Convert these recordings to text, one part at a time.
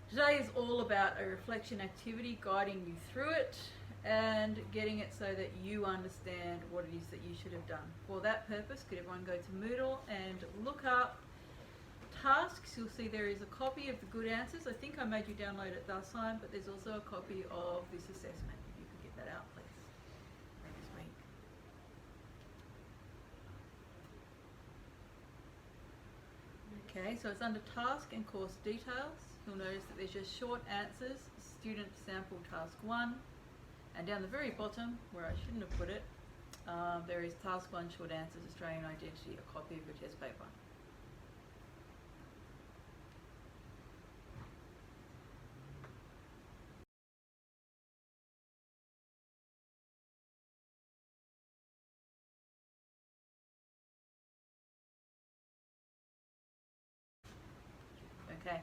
Today is all about a reflection activity guiding you through it and getting it so that you understand what it is that you should have done. For that purpose, could everyone go to Moodle and look up tasks? You'll see there is a copy of the good answers. I think I made you download it last time, but there's also a copy of this assessment. If you could get that out, please. This week. Okay, so it's under task and course details. You'll notice that there's just short answers, student sample task 1, and down the very bottom, where I shouldn't have put it, there is task 1 short answers, Australian identity, a copy of your test paper. Okay.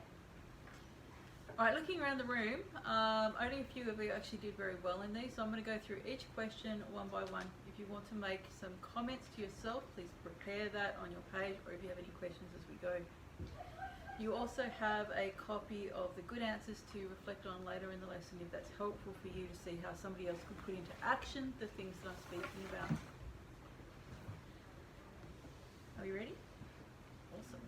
Alright, looking around the room, only a few of you actually did very well in these, so I'm going to go through each question one by one. If you want to make some comments to yourself, please prepare that on your page, or if you have any questions as we go. You also have a copy of the good answers to reflect on later in the lesson if that's helpful for you to see how somebody else could put into action the things that I'm speaking about. Are you ready? Awesome.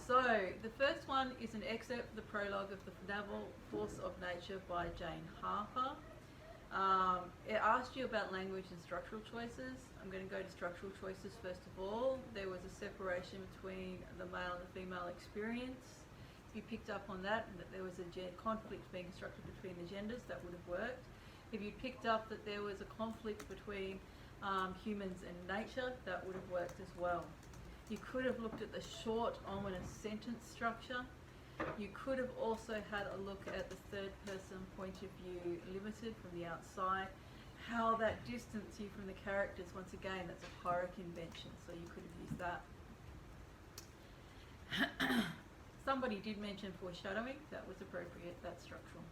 So, the first one is an excerpt from the prologue of the novel Force of Nature by Jane Harper. It asked you about language and structural choices. I'm going to go to structural choices first of all. There was a separation between the male and the female experience. If you picked up on that, and that there was a conflict being constructed between the genders, that would have worked. If you picked up that there was a conflict between humans and nature, that would have worked as well. You could have looked at the short, ominous sentence structure. You could have also had a look at the third person point of view limited from the outside, how that distanced you from the characters. Once again, that's a horror convention, so you could have used that. Somebody did mention foreshadowing, that was appropriate, that's structural.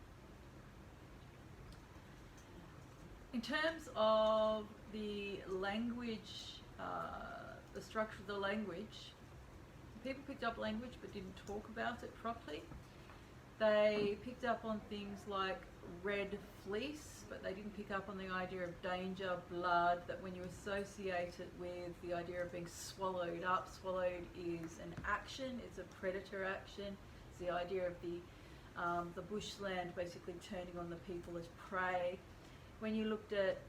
In terms of the language, the structure of the language, people picked up language but didn't talk about it properly. They picked up on things like red fleece, but they didn't pick up on the idea of danger, blood, that when you associate it with the idea of being swallowed up, swallowed is an action, it's a predator action. It's the idea of the bushland basically turning on the people as prey. When you looked at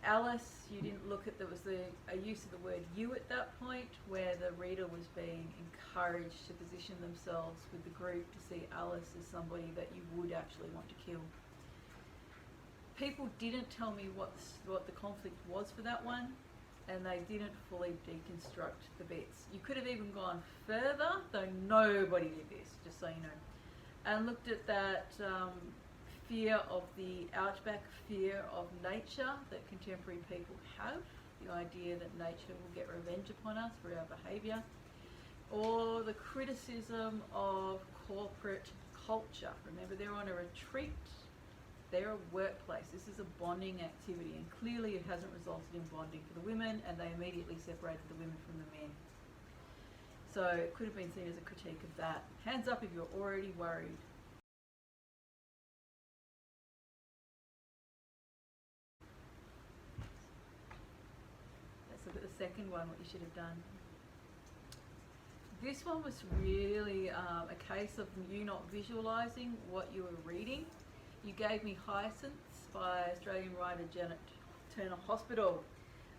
Alice, you didn't look at, there was a use of the word you at that point, where the reader was being encouraged to position themselves with the group to see Alice as somebody that you would actually want to kill. People didn't tell me what the conflict was for that one, and they didn't fully deconstruct the bits. You could have even gone further, though nobody did this, just so you know, and looked at that fear of the outback, fear of nature that contemporary people have, the idea that nature will get revenge upon us for our behaviour, or the criticism of corporate culture. Remember, they're on a retreat, they're a workplace, this is a bonding activity, and clearly it hasn't resulted in bonding for the women, and they immediately separated the women from the men. So it could have been seen as a critique of that. Hands up if you're already worried. Let's look at the second one, what you should have done. This one was really a case of you not visualising what you were reading. You gave me Hyacinths by Australian writer Janet Turner Hospital.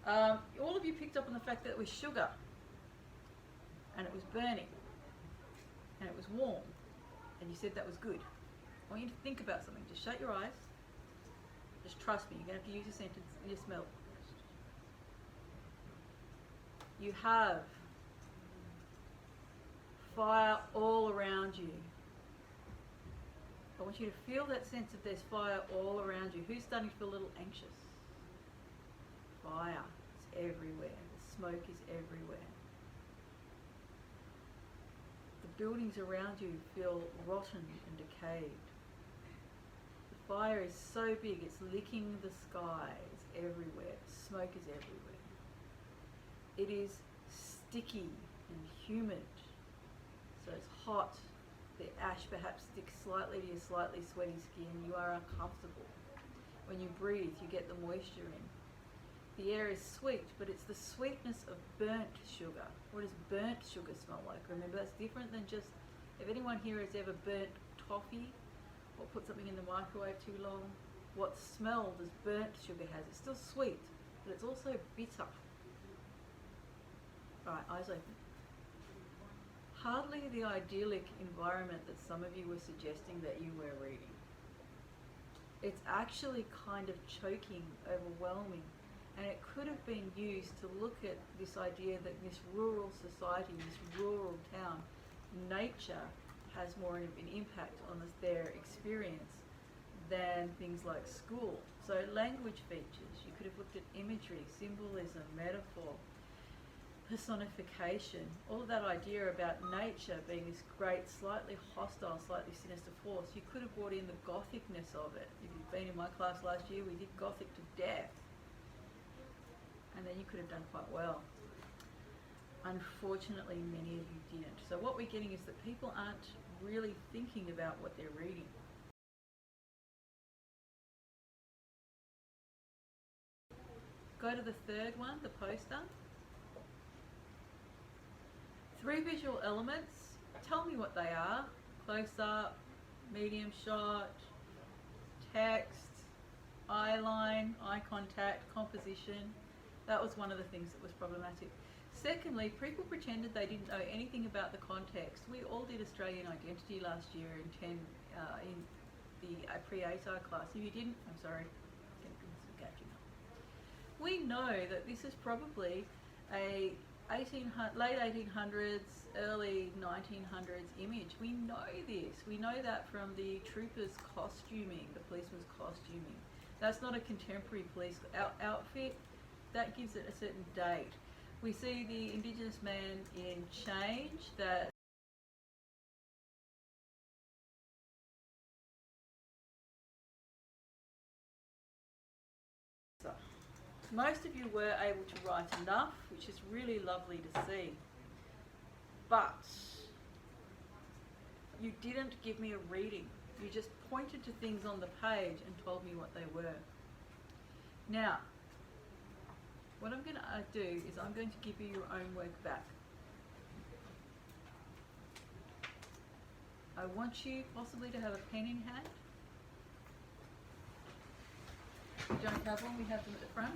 All of you picked up on the fact that it was sugar, and it was burning, and it was warm, and you said that was good. I want you to think about something. Just shut your eyes. Just trust me. You're going to have to use your sentence and your smell. You have fire all around you. I want you to feel that sense of there's fire all around you. Who's starting to feel a little anxious? Fire. It's everywhere. The smoke is everywhere. The buildings around you feel rotten and decayed. The fire is so big, it's licking the sky. It's everywhere. The smoke is everywhere. It is sticky and humid. So it's hot. The ash perhaps sticks slightly to your slightly sweaty skin. You are uncomfortable. When you breathe, you get the moisture in. The air is sweet, but it's the sweetness of burnt sugar. What does burnt sugar smell like? Remember, that's different than just, if anyone here has ever burnt toffee or put something in the microwave too long, what smell does burnt sugar has? It's still sweet, but it's also bitter. Alright, eyes open. Hardly the idyllic environment that some of you were suggesting that you were reading. It's actually kind of choking, overwhelming. And it could have been used to look at this idea that in this rural society, this rural town, nature has more of an impact on their experience than things like school. So language features, you could have looked at imagery, symbolism, metaphor, personification, all of that idea about nature being this great, slightly hostile, slightly sinister force. You could have brought in the Gothicness of it. If you've been in my class last year, we did Gothic to death. And then you could have done quite well. Unfortunately, many of you didn't. So what we're getting is that people aren't really thinking about what they're reading. Go to the third one, the poster. 3 visual elements. Tell me what they are. Close up, medium shot, text, eye line, eye contact, composition. That was one of the things that was problematic. Secondly, people pretended they didn't know anything about the context. We all did Australian identity last year in the pre-ATAR class. If you didn't, I'm sorry, catching up. We know that this is probably a late 1800s, early 1900s image. We know this. We know that from the troopers' costuming, the policemen's costuming. That's not a contemporary police outfit. That gives it a certain date. We see the Indigenous man in Change, that most of you were able to write enough, which is really lovely to see. But you didn't give me a reading. You just pointed to things on the page and told me what they were. Now, what I'm going to do is I'm going to give you your own work back. I want you possibly to have a pen in hand. If you don't have one, we have them at the front.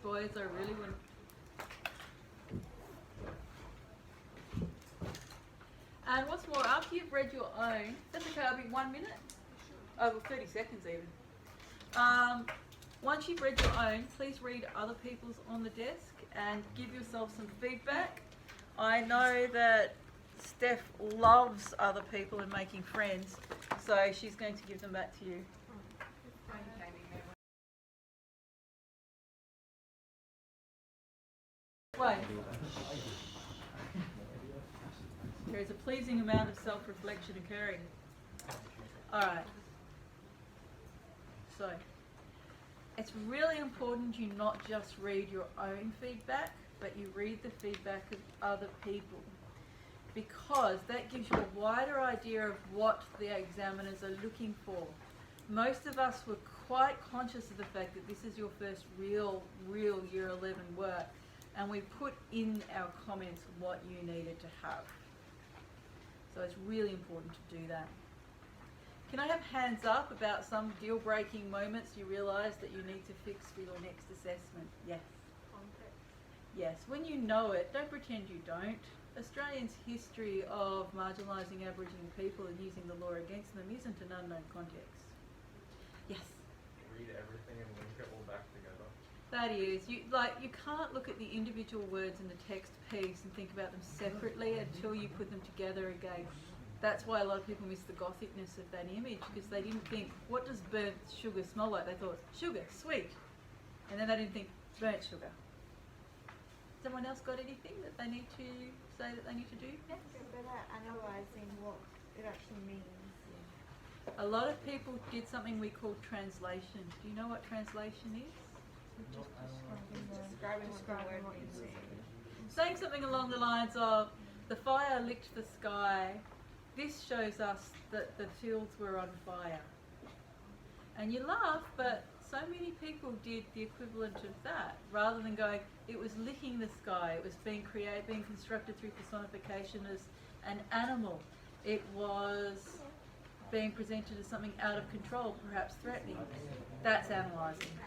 Boys, I really want. And what's more, after you've read your own, that's okay, I'll be 1 minute. Oh, well, 30 seconds even. Once you've read your own, please read other people's on the desk and give yourself some feedback. I know that Steph loves other people and making friends, so she's going to give them back to you. Wait. There is a pleasing amount of self-reflection occurring. Alright. So, it's really important you not just read your own feedback, but you read the feedback of other people, because that gives you a wider idea of what the examiners are looking for. Most of us were quite conscious of the fact that this is your first real Year 11 work, and we put in our comments what you needed to have. So it's really important to do that. Can I have hands up about some deal-breaking moments you realise that you need to fix for your next assessment? Yes. Context. Yes, when you know it, don't pretend you don't. Australians' history of marginalising Aboriginal people and using the law against them isn't an unknown context. Yes? Read everything and link it all back together. That is, you can't look at the individual words in the text piece and think about them separately until you put them together again. That's why a lot of people miss the Gothicness of that image, because they didn't think, what does burnt sugar smell like? They thought, sugar, sweet. And then they didn't think, burnt sugar. Someone else got anything that they need to say that they need to do next? Get better at analysing what it actually means. A lot of people did something we call translation. Do you know what translation is? Describing what the word means. Saying something along the lines of, the fire licked the sky. This shows us that the fields were on fire. And you laugh, but so many people did the equivalent of that. Rather than going, it was licking the sky, it was being constructed through personification as an animal. It was being presented as something out of control, perhaps threatening. That's analysing.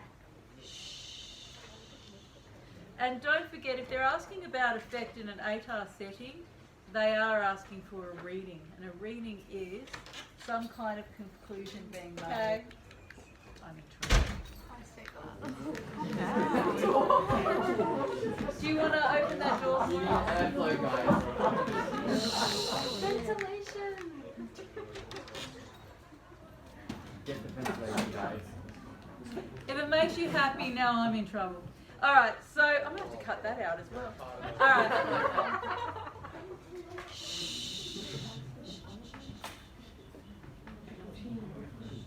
Shh. And don't forget, if they're asking about effect in an ATAR setting, they are asking for a reading. And a reading is some kind of conclusion being made. Okay. I'm in trouble. Do you want to open that door for us? Airflow, guys. Ventilation. Get the ventilation, guys. If it makes you happy, now I'm in trouble. Alright, so I'm going to have to cut that out as well. Alright.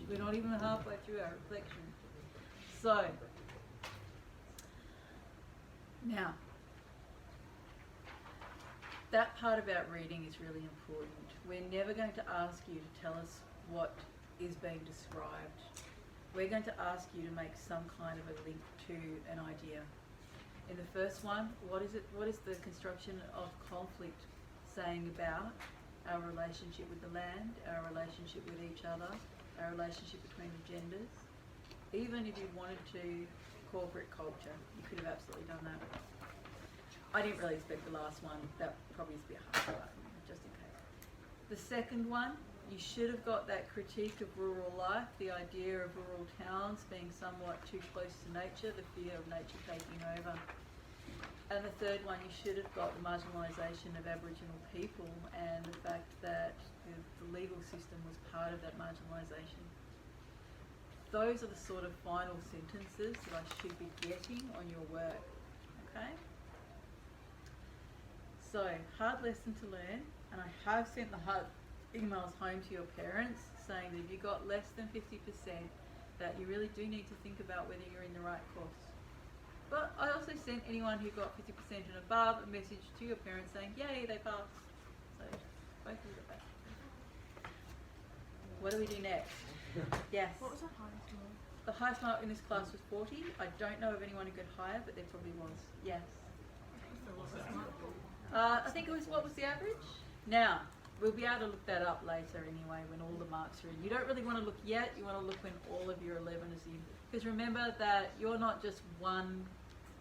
We're not even halfway through our reflection. So, now, that part about reading is really important. We're never going to ask you to tell us what is being described. We're going to ask you to make some kind of a link to an idea. In the first one, what is the construction of conflict saying about our relationship with the land, our relationship with each other, our relationship between the genders? Even if you wanted to corporate culture, you could have absolutely done that. I didn't really expect the last one. That probably used to be a hard one, just in case. The second one, you should have got that critique of rural life, the idea of rural towns being somewhat too close to nature, the fear of nature taking over. And the third one, you should have got the marginalisation of Aboriginal people and the fact that the legal system was part of that marginalisation. Those are the sort of final sentences that I should be getting on your work, okay? So, hard lesson to learn, and I have sent the hard emails home to your parents saying that if you got less than 50%, that you really do need to think about whether you're in the right course. But I also sent anyone who got 50% and above a message to your parents saying, yay, they passed. So, both of you got that. What do we do next? Yes? What was the highest one? The highest mark in this class was 40. I don't know of anyone who got higher, but there probably was. Yes? I think it was, what was the average? Now, we'll be able to look that up later anyway when all the marks are in. You don't really want to look yet, you want to look when all of your 11 is in. Because remember that you're not just one,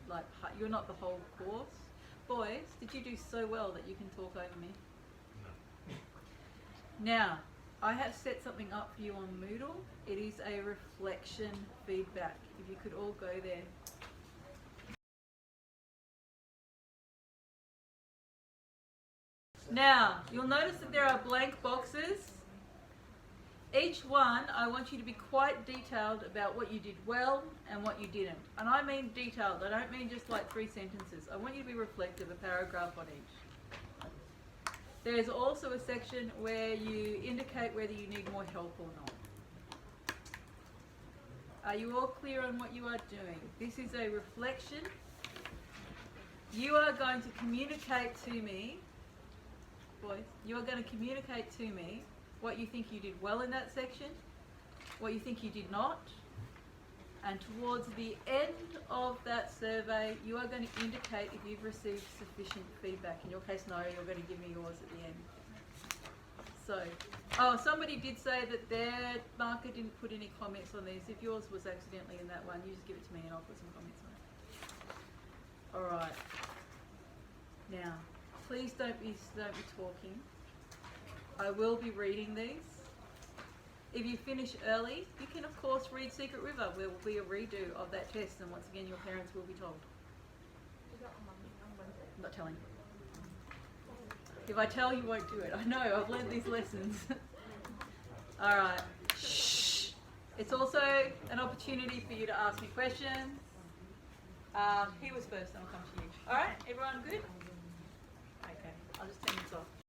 like, you're not the whole course. Boys, did you do so well that you can talk over me? No. Now, I have set something up for you on Moodle. It is a reflection feedback. If you could all go there. Now, you'll notice that there are blank boxes. Each one, I want you to be quite detailed about what you did well and what you didn't. And I mean detailed, I don't mean just like 3 sentences. I want you to be reflective, a paragraph on each. There's also a section where you indicate whether you need more help or not. Are you all clear on what you are doing? This is a reflection. You are going to communicate to me, boys, you are going to communicate to me what you think you did well in that section, what you think you did not, and towards the end of that survey, you are going to indicate if you've received sufficient feedback. In your case, no, you're going to give me yours at the end. So, oh, somebody did say that their marker didn't put any comments on these. If yours was accidentally in that one, you just give it to me and I'll put some comments on it. All right. Now, please don't be talking. I will be reading these. If you finish early, you can of course read Secret River. There will be a redo of that test, and once again your parents will be told. I'm not telling you. If I tell, you won't do it. I know, I've learned these lessons. Alright. Shh. It's also an opportunity for you to ask me questions. He was first, and I'll come to you. Alright? Everyone good? Okay, I'll just turn this off.